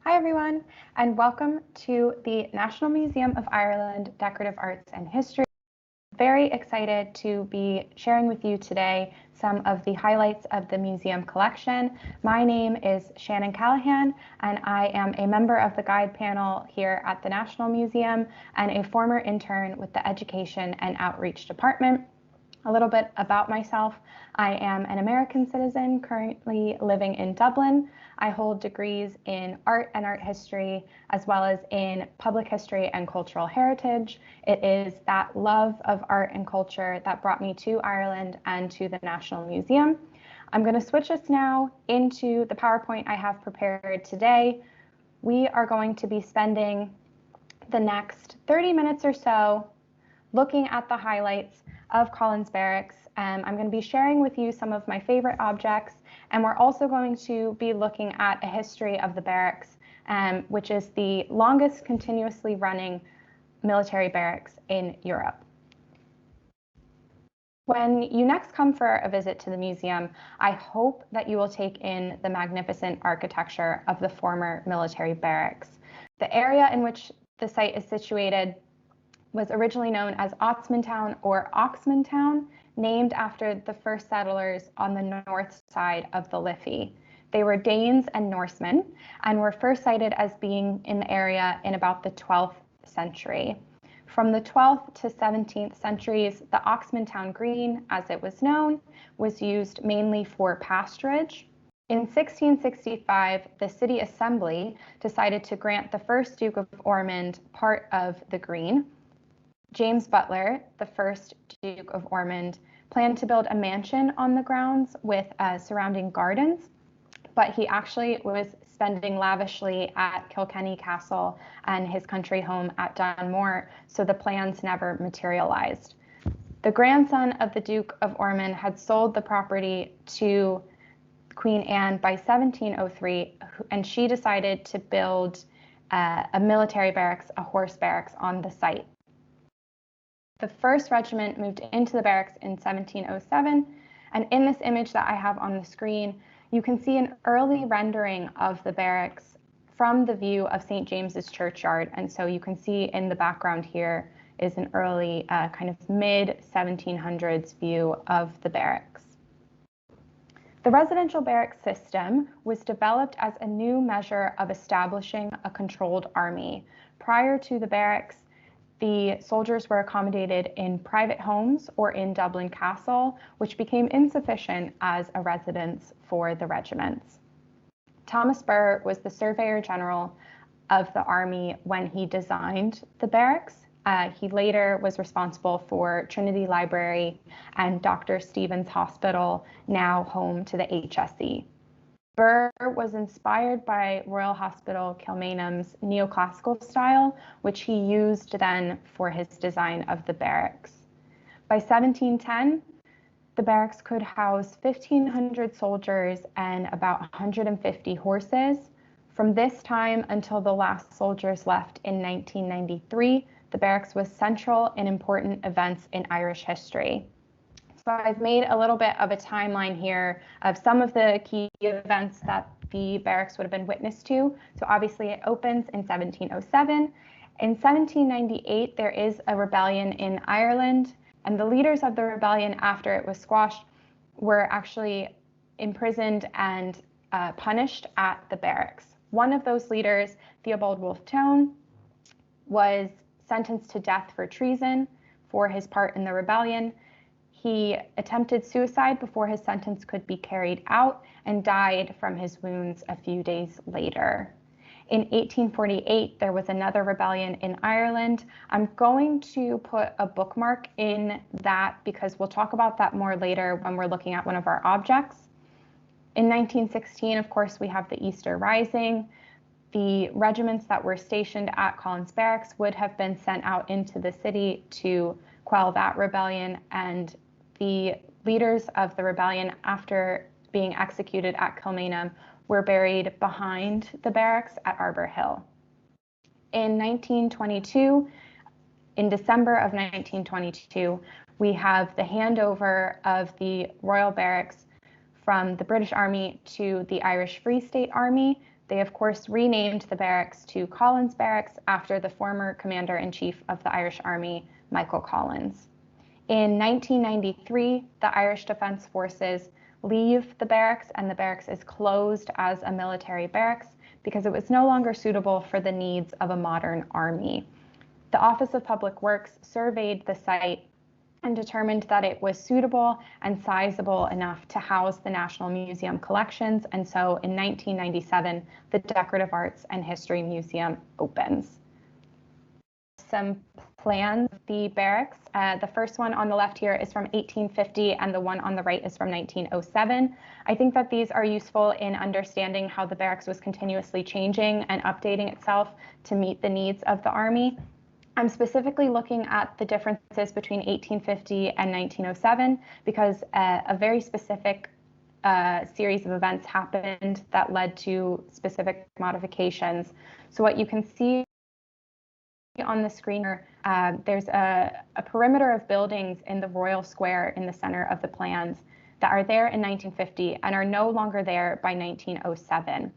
Hi everyone, and welcome to the National Museum of Ireland Decorative Arts and History. Very excited to be sharing with you today some of the highlights of the museum collection. My name is Shannon Callahan, and I am a member of the guide panel here at the National Museum and a former intern with the Education and Outreach Department. A little bit about myself. I am an American citizen currently living in Dublin. I hold degrees in art and art history, as well as in public history and cultural heritage. It is that love of art and culture that brought me to Ireland and to the National Museum. I'm going to switch us now into the PowerPoint I have prepared today. We are going to be spending the next 30 minutes or so looking at the highlights of Collins Barracks. I'm going to be sharing with you some of my favorite objects, and we're also going to be looking at a history of the barracks, which is the longest continuously running military barracks in Europe. When you next come for a visit to the museum, I hope that you will take in the magnificent architecture of the former military barracks. The area in which the site is situated was originally known as Oxmantown or Oxmantown, named after the first settlers on the north side of the Liffey. They were Danes and Norsemen and were first cited as being in the area in about the 12th century. From the 12th to 17th centuries, the Oxmantown Green, as it was known, was used mainly for pasturage. In 1665, the City Assembly decided to grant the first Duke of Ormond part of the green. James Butler, the first Duke of Ormond, planned to build a mansion on the grounds with surrounding gardens, but he actually was spending lavishly at Kilkenny Castle and his country home at Dunmore, so the plans never materialized. The grandson of the Duke of Ormond had sold the property to Queen Anne by 1703, and she decided to build a military barracks, a horse barracks, on the site. The 1st Regiment moved into the barracks in 1707, and in this image that I have on the screen, you can see an early rendering of the barracks from the view of St. James's Churchyard, and so you can see in the background here is an early kind of mid-1700s view of the barracks. The residential barracks system was developed as a new measure of establishing a controlled army. Prior to the barracks, the soldiers were accommodated in private homes or in Dublin Castle, which became insufficient as a residence for the regiments. Thomas Burr was the Surveyor General of the Army when he designed the barracks. He later was responsible for Trinity Library and Dr. Stevens Hospital, now home to the HSE. Burr was inspired by Royal Hospital Kilmainham's neoclassical style, which he used then for his design of the barracks. By 1710, the barracks could house 1,500 soldiers and about 150 horses. From this time until the last soldiers left in 1993, the barracks was central in important events in Irish history. So I've made a little bit of a timeline here of some of the key events that the barracks would have been witness to. So obviously it opens in 1707. In 1798, there is a rebellion in Ireland, and the leaders of the rebellion after it was squashed were actually imprisoned and punished at the barracks. One of those leaders, Theobald Wolfe Tone, was sentenced to death for treason for his part in the rebellion. He attempted suicide before his sentence could be carried out and died from his wounds a few days later. In 1848, there was another rebellion in Ireland. I'm going to put a bookmark in that because we'll talk about that more later when we're looking at one of our objects. In 1916, of course, we have the Easter Rising. The regiments that were stationed at Collins Barracks would have been sent out into the city to quell that rebellion, and the leaders of the rebellion, after being executed at Kilmainham, were buried behind the barracks at Arbor Hill. In 1922, in December of 1922, we have the handover of the Royal Barracks from the British Army to the Irish Free State Army. They, of course, renamed the barracks to Collins Barracks after the former Commander-in-Chief of the Irish Army, Michael Collins. In 1993, the Irish Defence Forces leave the barracks, and the barracks is closed as a military barracks because it was no longer suitable for the needs of a modern army. The Office of Public Works surveyed the site and determined that it was suitable and sizable enough to house the National Museum collections, and so in 1997, the Decorative Arts and History Museum opens. Some plans of the barracks. The first one on the left here is from 1850 and the one on the right is from 1907. I think that these are useful in understanding how the barracks was continuously changing and updating itself to meet the needs of the Army. I'm specifically looking at the differences between 1850 and 1907 because a very specific series of events happened that led to specific modifications. So what you can see on the screen here, there's a perimeter of buildings in the Royal Square in the center of the plans that are there in 1950 and are no longer there by 1907.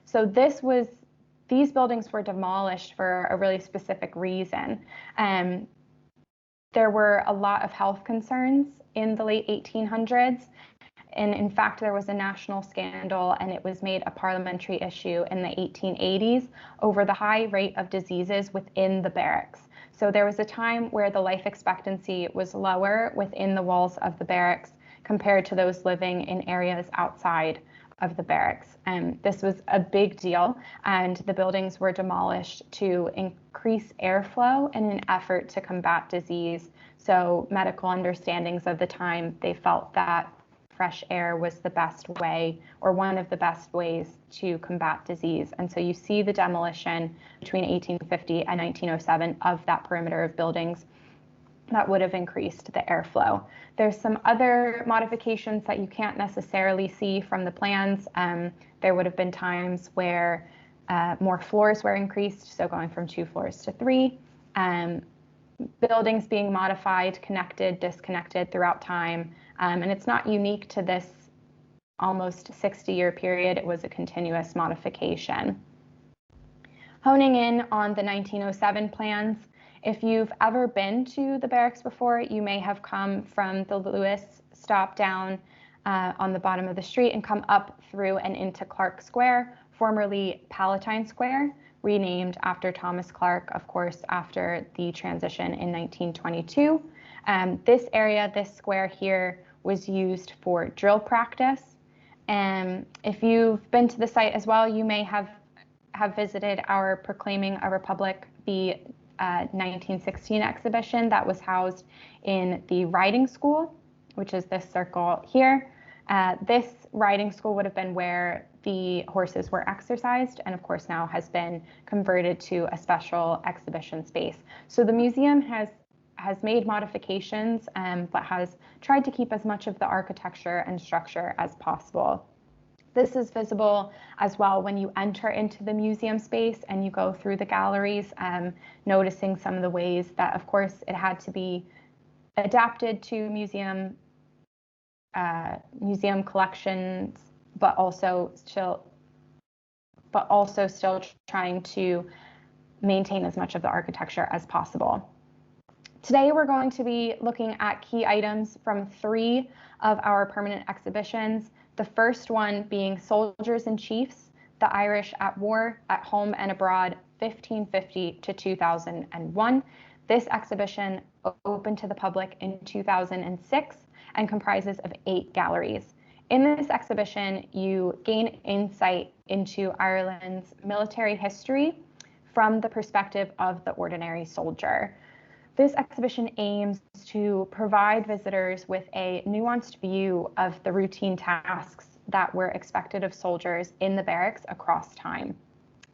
So these buildings were demolished for a really specific reason. There were a lot of health concerns in the late 1800s. And in fact, there was a national scandal, and it was made a parliamentary issue in the 1880s over the high rate of diseases within the barracks. So there was a time where the life expectancy was lower within the walls of the barracks compared to those living in areas outside of the barracks. And this was a big deal, and the buildings were demolished to increase airflow in an effort to combat disease. So medical understandings of the time, they felt that fresh air was the best way, or one of the best ways, to combat disease. And so you see the demolition between 1850 and 1907 of that perimeter of buildings that would have increased the airflow. There's some other modifications that you can't necessarily see from the plans. There would have been times where more floors were increased, so going from 2 floors to 3. Buildings being modified, connected, disconnected throughout time. And it's not unique to this almost 60-year period. It was a continuous modification. Honing in on the 1907 plans, if you've ever been to the barracks before, you may have come from the Lewis stop down on the bottom of the street and come up through and into Clark Square, formerly Palatine Square, renamed after Thomas Clark, of course, after the transition in 1922. This area, this square here, was used for drill practice. And if you've been to the site as well, you may have visited our Proclaiming a Republic, the 1916 exhibition that was housed in the riding school, which is this circle here. This riding school would have been where the horses were exercised, and of course now has been converted to a special exhibition space. So the museum has made modifications, but has tried to keep as much of the architecture and structure as possible. This is visible as well when you enter into the museum space and you go through the galleries, noticing some of the ways that, of course, it had to be adapted to museum collections, but also still trying to maintain as much of the architecture as possible. Today, we're going to be looking at key items from 3 of our permanent exhibitions. The first one being Soldiers and Chiefs, the Irish at War, at Home and Abroad, 1550 to 2001. This exhibition opened to the public in 2006 and comprises of 8 galleries. In this exhibition, you gain insight into Ireland's military history from the perspective of the ordinary soldier. This exhibition aims to provide visitors with a nuanced view of the routine tasks that were expected of soldiers in the barracks across time.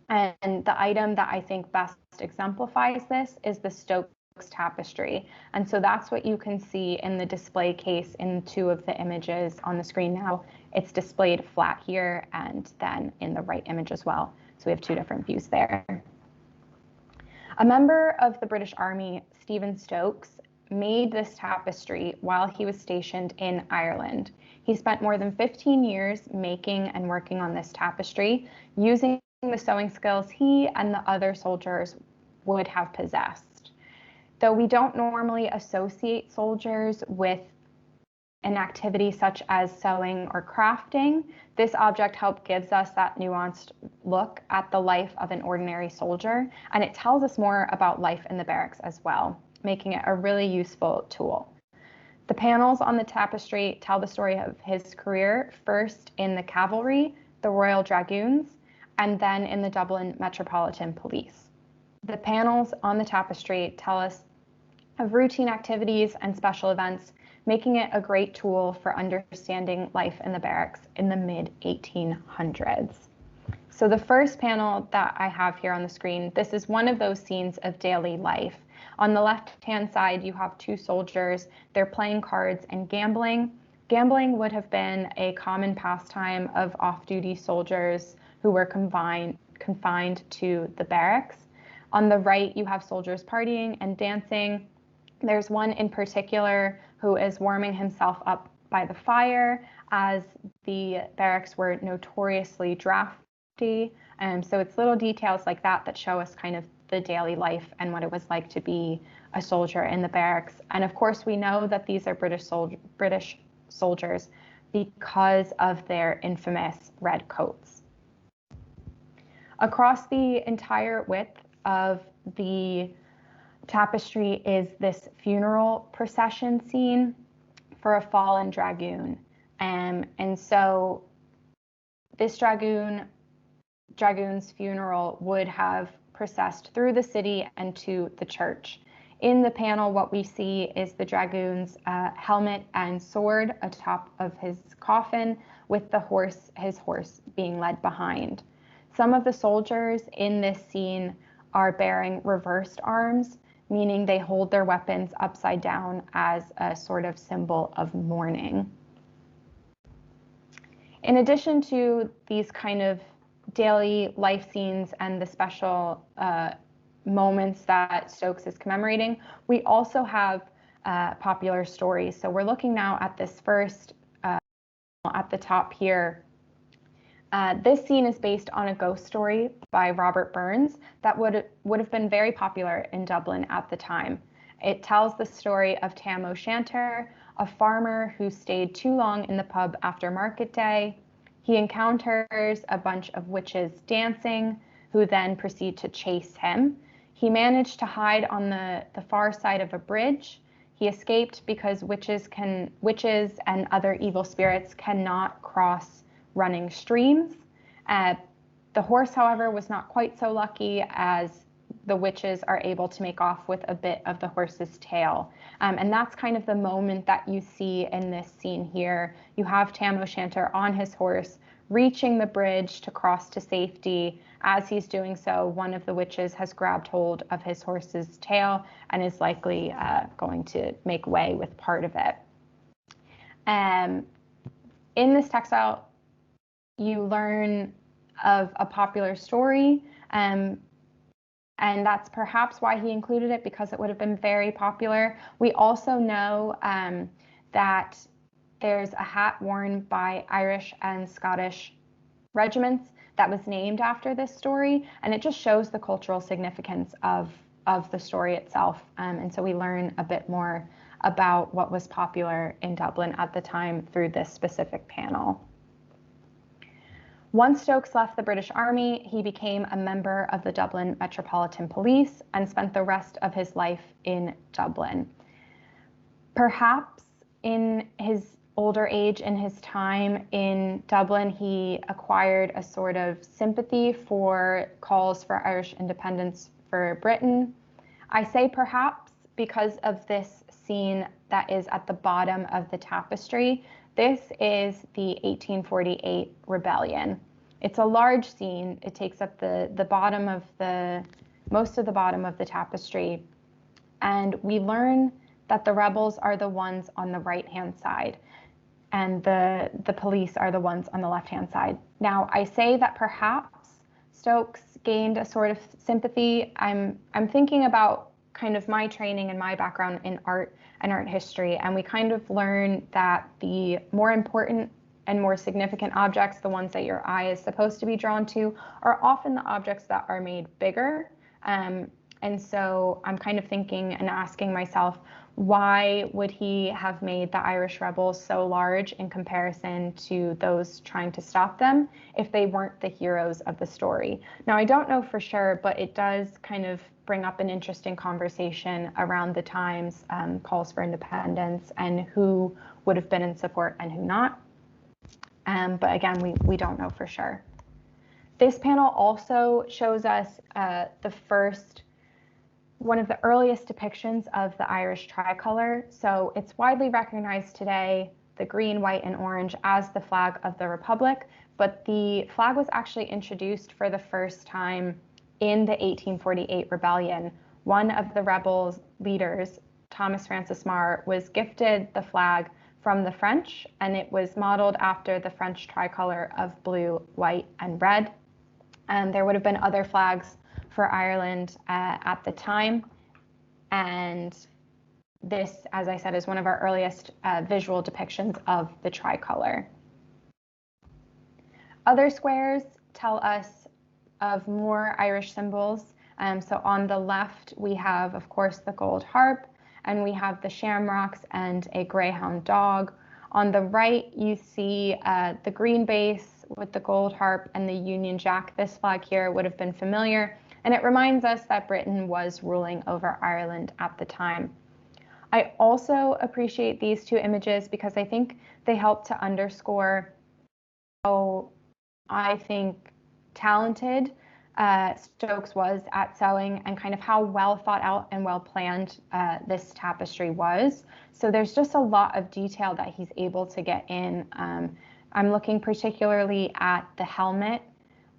And the item that I think best exemplifies this is the Stokes Tapestry. And so that's what you can see in the display case in 2 of the images on the screen now. It's displayed flat here and then in the right image as well. So we have 2 different views there. A member of the British Army, Stephen Stokes, made this tapestry while he was stationed in Ireland. He spent more than 15 years making and working on this tapestry, using the sewing skills he and the other soldiers would have possessed. Though we don't normally associate soldiers with an activity such as sewing or crafting, this object help gives us that nuanced look at the life of an ordinary soldier, and it tells us more about life in the barracks as well, making it a really useful tool. The panels on the tapestry tell the story of his career, first in the cavalry, the Royal Dragoons, and then in the Dublin Metropolitan Police. The panels on the tapestry tell us of routine activities and special events, making it a great tool for understanding life in the barracks in the mid-1800s. So the first panel that I have here on the screen, this is one of those scenes of daily life. On the left-hand side, you have two soldiers. They're playing cards and gambling. Gambling would have been a common pastime of off-duty soldiers who were confined to the barracks. On the right, you have soldiers partying and dancing. There's one in particular who is warming himself up by the fire, as the barracks were notoriously drafty. So it's little details like that that show us kind of the daily life and what it was like to be a soldier in the barracks. And of course, we know that these are British soldiers because of their infamous red coats. Across the entire width of the tapestry is this funeral procession scene for a fallen dragoon. And so this dragoon's funeral would have processed through the city and to the church. In the panel, what we see is the dragoon's helmet and sword atop of his coffin, with his horse being led behind. Some of the soldiers in this scene are bearing reversed arms, meaning they hold their weapons upside down as a sort of symbol of mourning. In addition to these kind of daily life scenes and the special moments that Stokes is commemorating, we also have popular stories. So we're looking now at this first at the top here. This scene is based on a ghost story by Robert Burns that would have been very popular in Dublin at the time. It tells the story of Tam O'Shanter, a farmer who stayed too long in the pub after market day. He encounters a bunch of witches dancing, who then proceed to chase him. He managed to hide on the far side of a bridge. He escaped because witches and other evil spirits cannot cross running streams. The horse, however, was not quite so lucky, as the witches are able to make off with a bit of the horse's tail. And that's kind of the moment that you see in this scene here. You have Tam O'Shanter on his horse, reaching the bridge to cross to safety. As he's doing so, one of the witches has grabbed hold of his horse's tail and is likely going to make way with part of it. In this textile, you learn of a popular story, and that's perhaps why he included it, because it would have been very popular. We also know that there's a hat worn by Irish and Scottish regiments that was named after this story, and it just shows the cultural significance of the story itself. And so we learn a bit more about what was popular in Dublin at the time through this specific panel. Once Stokes left the British Army, he became a member of the Dublin Metropolitan Police and spent the rest of his life in Dublin. Perhaps in his older age, in his time in Dublin, he acquired a sort of sympathy for calls for Irish independence for Britain. I say perhaps because of this scene that is at the bottom of the tapestry. This is the 1848 rebellion. It's a large scene. It takes up most of the bottom of the tapestry. And we learn that the rebels are the ones on the right-hand side, and the police are the ones on the left-hand side. Now, I say that perhaps Stokes gained a sort of sympathy. I'm thinking about kind of my training and my background in art and art history, and we kind of learn that the more important and more significant objects, the ones that your eye is supposed to be drawn to, are often the objects that are made bigger. And so I'm kind of thinking and asking myself, why would he have made the Irish rebels so large in comparison to those trying to stop them if they weren't the heroes of the story? Now, I don't know for sure, but it does kind of bring up an interesting conversation around the times, calls for independence, and who would have been in support and who not. But again, we don't know for sure. This panel also shows us one of the earliest depictions of the Irish tricolor. So it's widely recognized today, the green, white, and orange, as the flag of the Republic, but the flag was actually introduced for the first time in the 1848 rebellion. One of the rebels' leaders, Thomas Francis Meagher, was gifted the flag from the French, and it was modeled after the French tricolor of blue, white, and red. And there would have been other flags for Ireland at the time. And this, as I said, is one of our earliest visual depictions of the tricolor. Other squares tell us of more Irish symbols. So on the left, we have, of course, the gold harp, and we have the shamrocks and a greyhound dog. On the right, you see the green base with the gold harp and the Union Jack. This flag here would have been familiar, and it reminds us that Britain was ruling over Ireland at the time. I also appreciate these two images because I think they help to underscore how, I think, talented Stokes was at sewing, and kind of how well thought out and well planned this tapestry was. So there's just a lot of detail that he's able to get in. I'm looking particularly at the helmet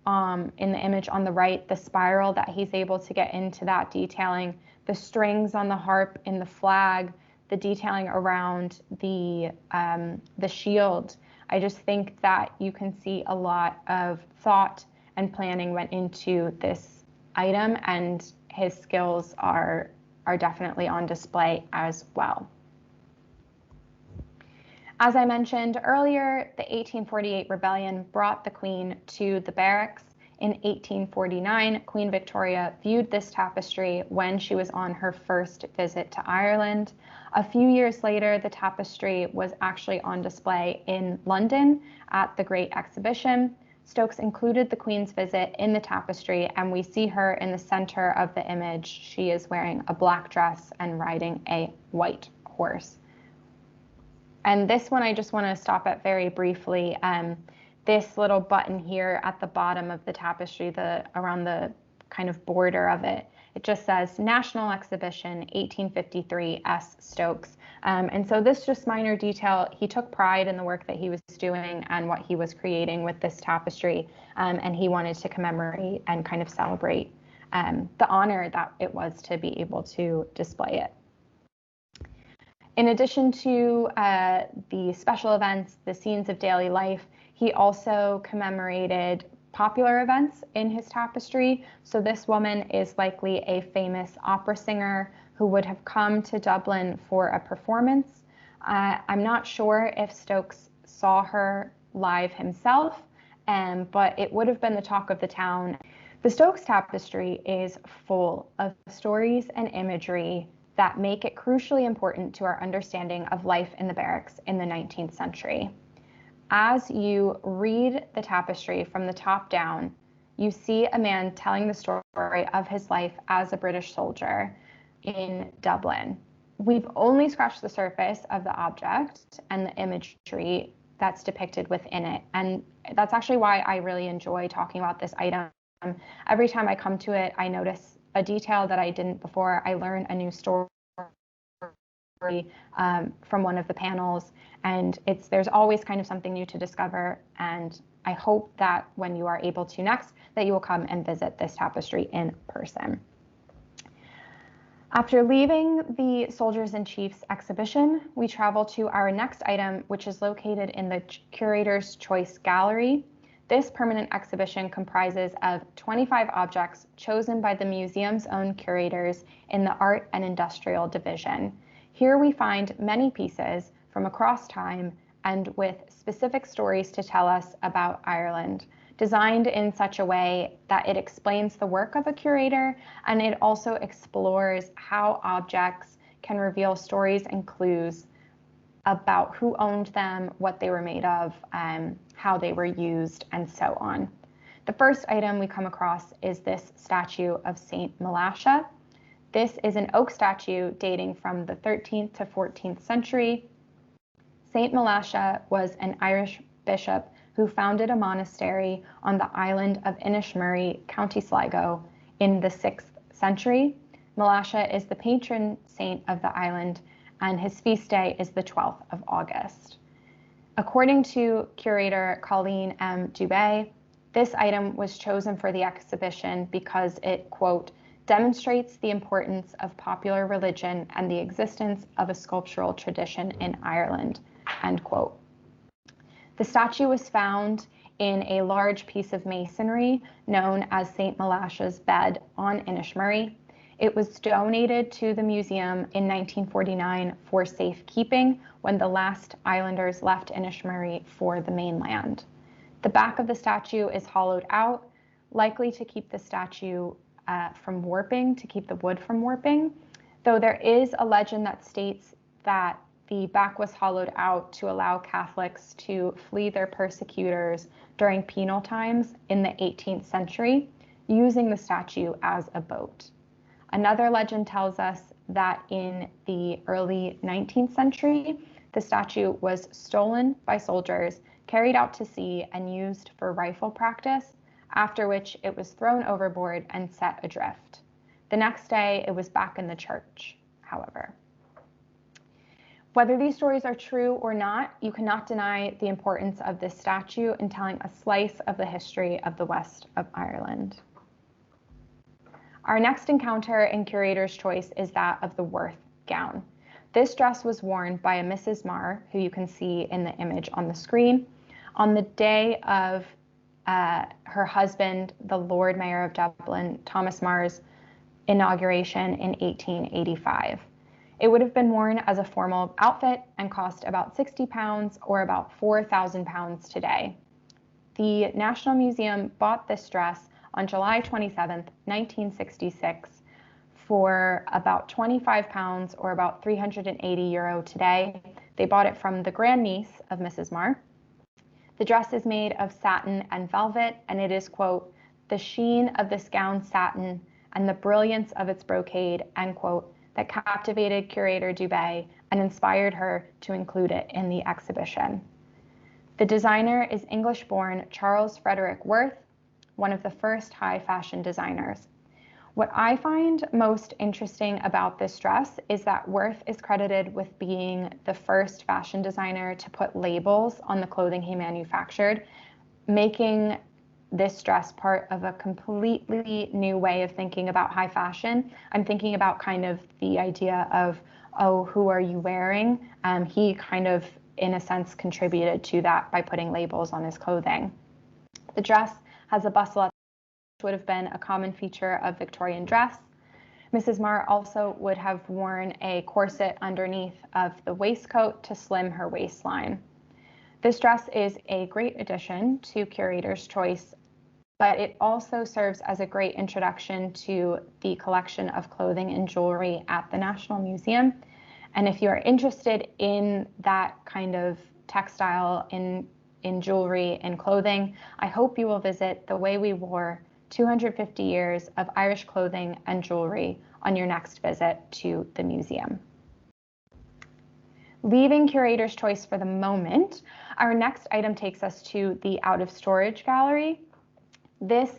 in the image on the right, the spiral that he's able to get into that detailing, the strings on the harp in the flag, the detailing around the shield. I just think that you can see a lot of thought and planning went into this item, and his skills are definitely on display as well. As I mentioned earlier, the 1848 rebellion brought the Queen to the barracks. In 1849, Queen Victoria viewed this tapestry when she was on her first visit to Ireland. A few years later, the tapestry was actually on display in London at the Great Exhibition. Stokes included the Queen's visit in the tapestry, and we see her in the center of the image. She is wearing a black dress and riding a white horse. And this one I just want to stop at very briefly. This little button here at the bottom of the tapestry, around the kind of border of it, it just says National Exhibition 1853 S. Stokes. And so this just minor detail, he took pride in the work that he was doing and what he was creating with this tapestry. And he wanted to commemorate and kind of celebrate the honor that it was to be able to display it. In addition to the special events, the scenes of daily life, he also commemorated popular events in his tapestry. So this woman is likely a famous opera singer who would have come to Dublin for a performance. I'm not sure if Stokes saw her live himself, but it would have been the talk of the town. The Stokes Tapestry is full of stories and imagery that make it crucially important to our understanding of life in the barracks in the 19th century. As you read the tapestry from the top down, you see a man telling the story of his life as a British soldier in Dublin. We've only scratched the surface of the object and the imagery that's depicted within it. And that's actually why I really enjoy talking about this item. Every time I come to it, I notice a detail that I didn't before. I learn a new story from one of the panels, and there's always kind of something new to discover. And I hope that when you are able to next, that you will come and visit this tapestry in person. After leaving the Soldiers in Chiefs exhibition, we travel to our next item, which is located in the Curator's Choice Gallery. This permanent exhibition comprises of 25 objects chosen by the museum's own curators in the Art and Industrial Division. Here we find many pieces from across time and with specific stories to tell us about Ireland, designed in such a way that it explains the work of a curator, and it also explores how objects can reveal stories and clues about who owned them, what they were made of, how they were used, and so on. The first item we come across is this statue of Saint Milasha. This is an oak statue dating from the 13th to 14th century. Saint Milasha was an Irish bishop who founded a monastery on the island of Inishmurray, County Sligo, in the 6th century. Milasha is the patron saint of the island, and his feast day is the 12th of August. According to curator Colleen M. Dubé, this item was chosen for the exhibition because it, quote, demonstrates the importance of popular religion and the existence of a sculptural tradition in Ireland, end quote. The statue was found in a large piece of masonry known as St. Milasha's bed on Inishmurray. It was donated to the museum in 1949 for safekeeping when the last islanders left Inishmurray for the mainland. The back of the statue is hollowed out, likely to keep the statue from warping, to keep the wood from warping, though there is a legend that states that the back was hollowed out to allow Catholics to flee their persecutors during penal times in the 18th century, using the statue as a boat. Another legend tells us that in the early 19th century, the statue was stolen by soldiers, carried out to sea, and used for rifle practice, after which it was thrown overboard and set adrift. The next day, it was back in the church, however. Whether these stories are true or not, you cannot deny the importance of this statue in telling a slice of the history of the west of Ireland. Our next encounter in Curator's Choice is that of the Worth gown. This dress was worn by a Mrs. Marr, who you can see in the image on the screen, on the day of her husband, the Lord Mayor of Dublin, Thomas Marr's inauguration in 1885. It would have been worn as a formal outfit and cost about £60 or about £4,000 today. The National Museum bought this dress on July 27, 1966, for about £25 or about €380 today. They bought it from the grandniece of Mrs. Marr. The dress is made of satin and velvet, and it is, quote, the sheen of this gown's satin and the brilliance of its brocade, end quote, that captivated curator Dubé and inspired her to include it in the exhibition. The designer is English-born Charles Frederick Worth, one of the first high fashion designers. What I find most interesting about this dress is that Worth is credited with being the first fashion designer to put labels on the clothing he manufactured, making this dress part of a completely new way of thinking about high fashion. I'm thinking about kind of the idea of, oh, who are you wearing? He kind of, in a sense, contributed to that by putting labels on his clothing. The dress has a bustle, which would have been a common feature of Victorian dress. Mrs. Marr also would have worn a corset underneath of the waistcoat to slim her waistline. This dress is a great addition to Curator's Choice, but it also serves as a great introduction to the collection of clothing and jewelry at the National Museum. And if you are interested in that kind of textile in jewelry and clothing, I hope you will visit The Way We Wore 250 Years of Irish Clothing and Jewelry on your next visit to the museum. Leaving Curator's Choice for the moment, our next item takes us to the Out of Storage Gallery. This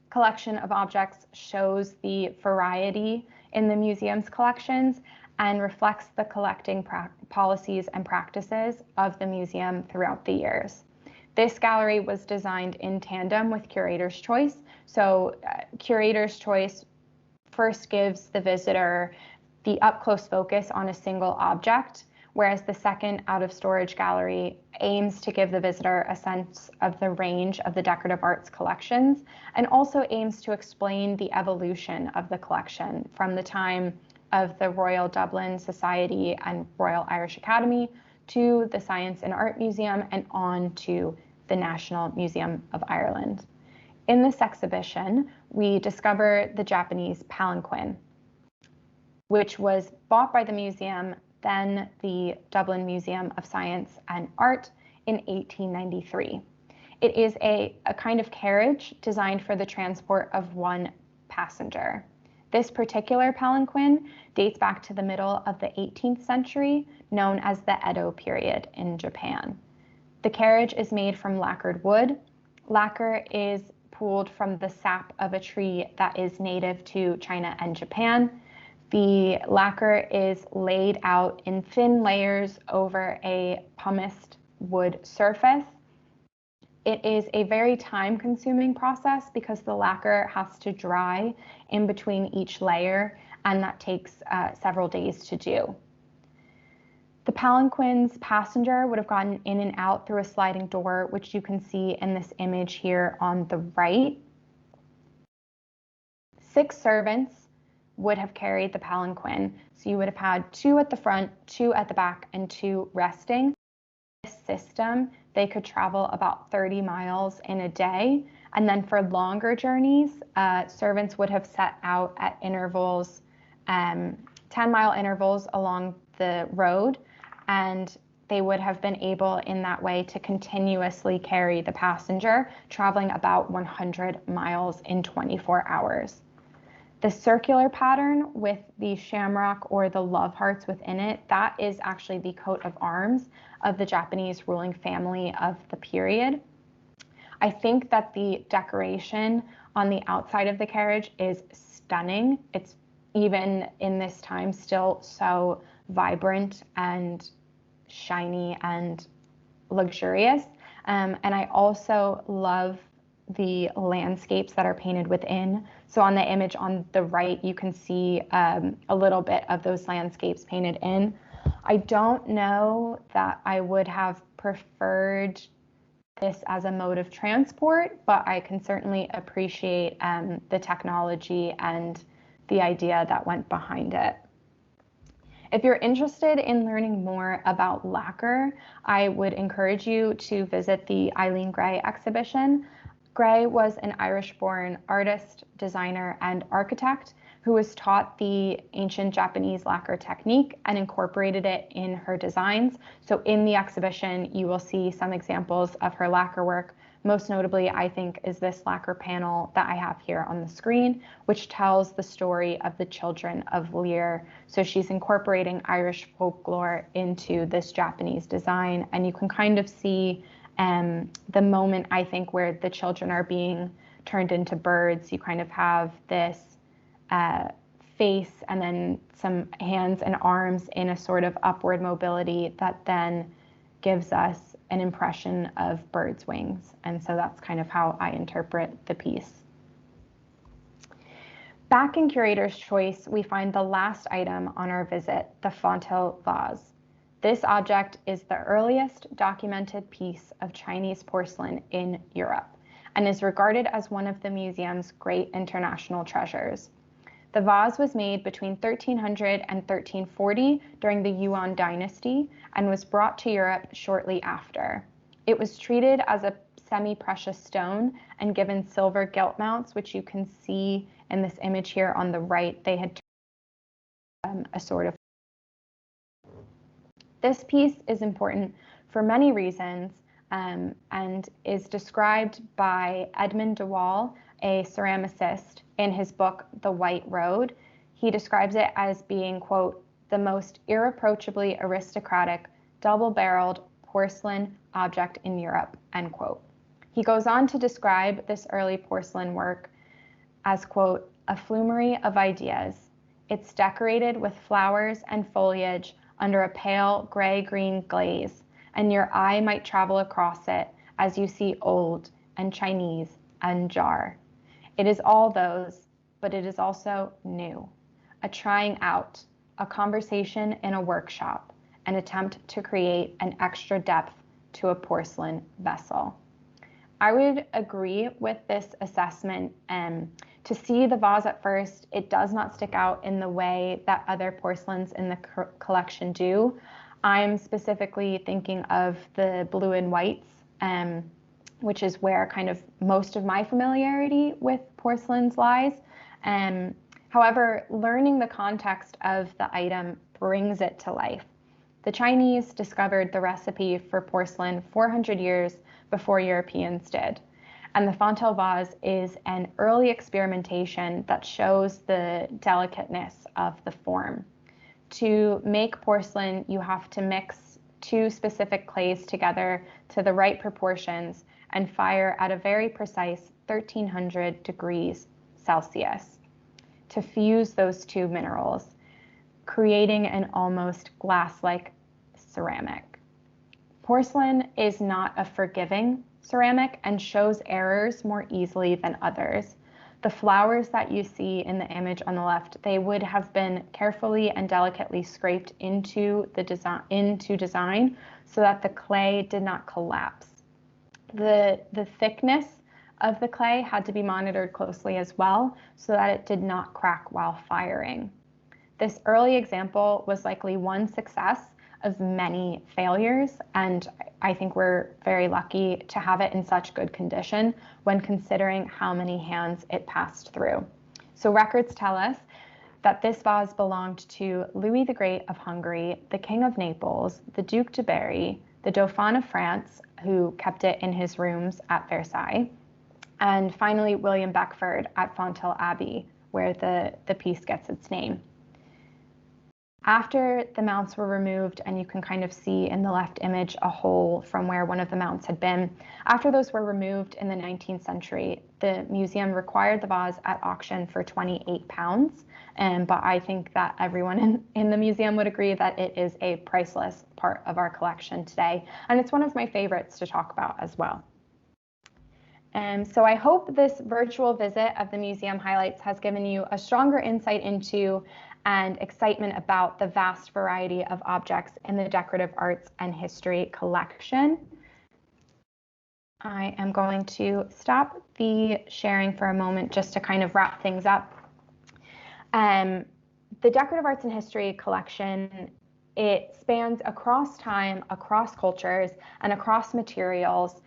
collection of objects shows the variety in the museum's collections and reflects the collecting policies and practices of the museum throughout the years. This gallery was designed in tandem with Curator's Choice. So Curator's Choice first gives the visitor the up-close focus on a single object, whereas the second out-of-storage gallery aims to give the visitor a sense of the range of the decorative arts collections and also aims to explain the evolution of the collection from the time of the Royal Dublin Society and Royal Irish Academy to the Science and Art Museum and on to the National Museum of Ireland. In this exhibition, we discover the Japanese palanquin, which was bought by the museum, then the Dublin Museum of Science and Art, in 1893. It is a kind of carriage designed for the transport of one passenger. This particular palanquin dates back to the middle of the 18th century, known as the Edo period in Japan. The carriage is made from lacquered wood. Lacquer is pulled from the sap of a tree that is native to China and Japan. The lacquer is laid out in thin layers over a pumiced wood surface. It is a very time-consuming process because the lacquer has to dry in between each layer, and that takes several days to do. The palanquin's passenger would have gotten in and out through a sliding door, which you can see in this image here on the right. 6 servants would have carried the palanquin. So you would have had 2 at the front, 2 at the back, and 2 resting. This system, they could travel about 30 miles in a day. And then for longer journeys, servants would have set out at intervals, 10-mile intervals along the road, and they would have been able in that way to continuously carry the passenger, traveling about 100 miles in 24 hours. The circular pattern with the shamrock or the love hearts within it, that is actually the coat of arms of the Japanese ruling family of the period. I think that the decoration on the outside of the carriage is stunning. It's even in this time still so vibrant and shiny and luxurious. And I also love the landscapes that are painted within. So on the image on the right, you can see a little bit of those landscapes painted in. I don't know that I would have preferred this as a mode of transport, but I can certainly appreciate the technology and the idea that went behind it. If you're interested in learning more about lacquer, I would encourage you to visit the Eileen Gray exhibition. Gray was an Irish-born artist, designer, and architect who was taught the ancient Japanese lacquer technique and incorporated it in her designs. So in the exhibition, you will see some examples of her lacquer work. Most notably, I think, is this lacquer panel that I have here on the screen, which tells the story of the children of Lear. So she's incorporating Irish folklore into this Japanese design, and you can kind of see the moment, I think, where the children are being turned into birds. You kind of have this face and then some hands and arms in a sort of upward mobility that then gives us an impression of birds' wings. And so that's kind of how I interpret the piece. Back in Curator's Choice, we find the last item on our visit, the Fonte Vaz. This object is the earliest documented piece of Chinese porcelain in Europe and is regarded as one of the museum's great international treasures. The vase was made between 1300 and 1340 during the Yuan dynasty and was brought to Europe shortly after. It was treated as a semi-precious stone and given silver gilt mounts, which you can see in this image here on the right. They had a sort of. This piece is important for many reasons and is described by Edmund de Waal, a ceramicist, in his book, The White Road. He describes it as being, quote, the most irreproachably aristocratic, double-barreled porcelain object in Europe, end quote. He goes on to describe this early porcelain work as, quote, a flumery of ideas. It's decorated with flowers and foliage under a pale gray-green glaze, and your eye might travel across it as you see old and Chinese and jar. It is all those, but it is also new, a trying out, a conversation in a workshop, and attempt to create an extra depth to a porcelain vessel. I would agree with this assessment. To see the vase at first, it does not stick out in the way that other porcelains in the collection do. I'm specifically thinking of the blue and whites, which is where kind of most of my familiarity with porcelains lies. However, learning the context of the item brings it to life. The Chinese discovered the recipe for porcelain 400 years before Europeans did. And the Fonte Vaz is an early experimentation that shows the delicateness of the form. To make porcelain, you have to mix two specific clays together to the right proportions and fire at a very precise 1300 degrees Celsius to fuse those two minerals, creating an almost glass-like ceramic. Porcelain is not a forgiving ceramic and shows errors more easily than others. The flowers that you see in the image on the left, they would have been carefully and delicately scraped into design so that the clay did not collapse. The thickness of the clay had to be monitored closely as well so that it did not crack while firing. This early example was likely one success of many failures, and I think we're very lucky to have it in such good condition when considering how many hands it passed through. So records tell us that this vase belonged to Louis the Great of Hungary, the King of Naples, the Duc de Berry, the Dauphin of France, who kept it in his rooms at Versailles, and finally William Beckford at Fonthill Abbey, where the piece gets its name. After the mounts were removed, and you can kind of see in the left image a hole from where one of the mounts had been, after those were removed in the 19th century, the museum required the vase at auction for £28. But I think that everyone in the museum would agree that it is a priceless part of our collection today. And it's one of my favorites to talk about as well. So I hope this virtual visit of the museum highlights has given you a stronger insight into and excitement about the vast variety of objects in the Decorative Arts and History collection. I am going to stop the sharing for a moment just to kind of wrap things up. The Decorative Arts and History collection, it spans across time, across cultures, and across materials.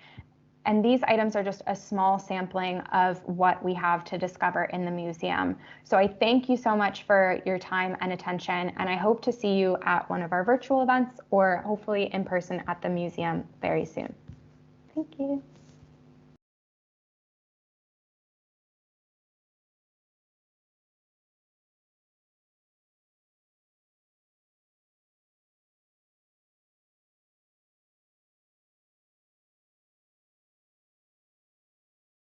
And these items are just a small sampling of what we have to discover in the museum. So I thank you so much for your time and attention, and I hope to see you at one of our virtual events or hopefully in person at the museum very soon. Thank you.